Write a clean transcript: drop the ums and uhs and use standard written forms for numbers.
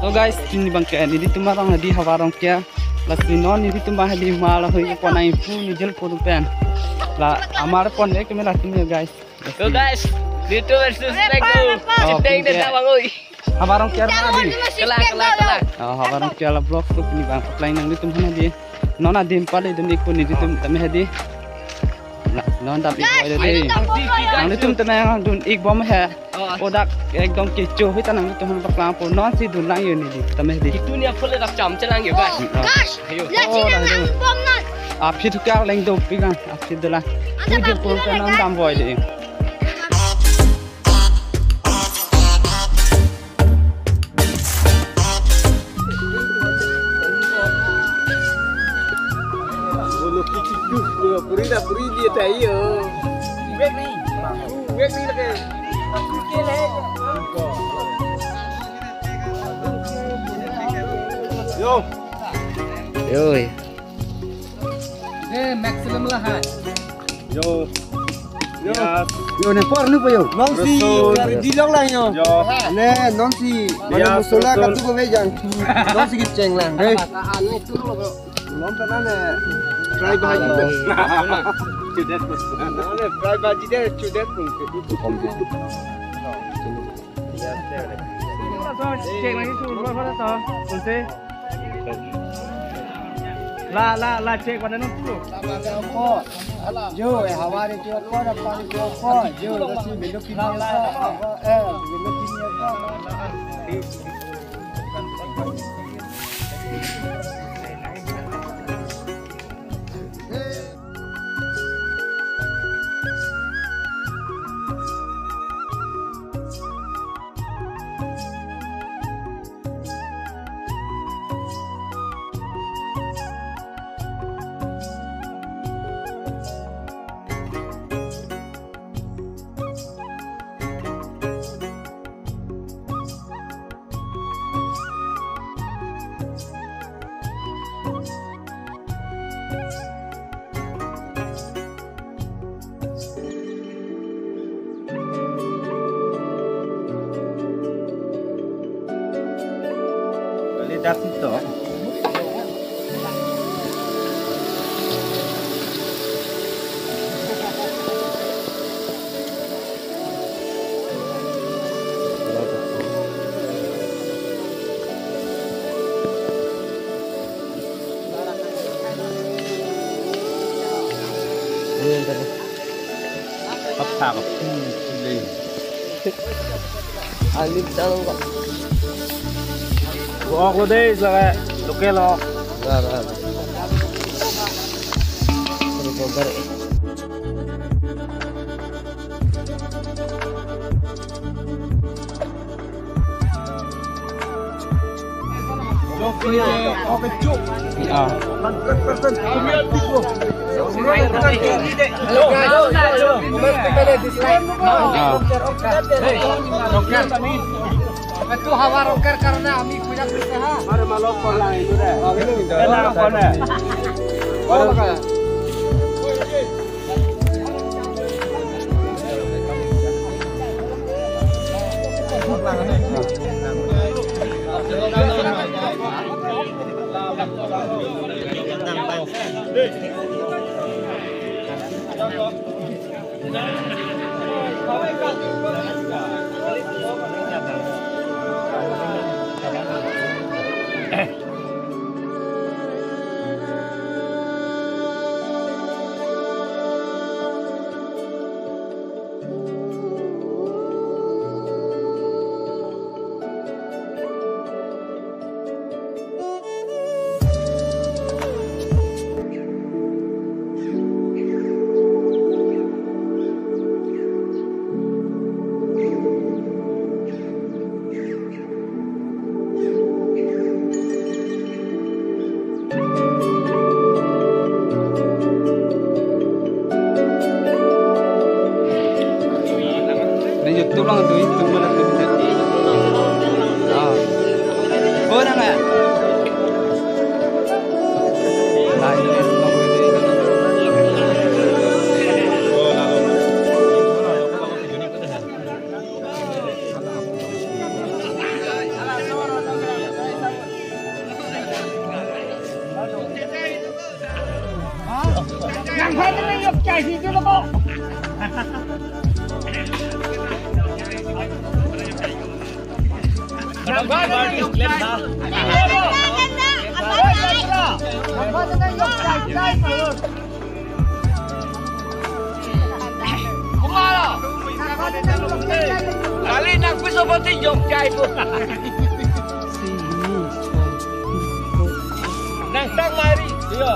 तो guys ini bangke ni di tumarang di hawarong kya la sinon ni di tumah di mal hoi ko nai pu ni jel ko pen la amar pon ek me la tumne guys तो guys Dito versus Lego. Sinteng dan tawang oi. Hawarong kya na di Kelak. hawarong kya la blog ko ni bang apply nang di tumhana di nona dim pale dum ik ni di tum tame hadi non tapi koi de nang di tum tame dun ik bom he product ekdom kecho hoi tanang di tum paklang po non si dun lang ye ni di tame hadi Itu ni apa le tak cam celang ya guys. Gosh, lihat sini nang bom nan. Apsi tu kya leng do pigang apsi dula puji pun kan dam boy de Puri dia tayo. Wek ni lagi. Yo. Maximum lah. Yo. Yo ne por nu yo. Non si di long lang yo. Ne non si mana musola ka tu ko vejang. Non si giceng lang. Hey. Lom ta na fry bhaji. Cudet pun. Ne fry bhaji de cudet pun itu komplit. cek lagi suruh pada toh kunci la cek pada nunggu जो हमारे जो पर पानी जो जो रसी बिलो की बिलो की lihat itu apa ini Alif dalam kok. gua aku deh sebagai lokal itu hawa rocker karena kami punya usaha. ada malokor lah itu deh enak kok deh tulang tu itu mana tu orang ya Kali nak bisa seperti Jogja itu. Nang tang mari. Iya.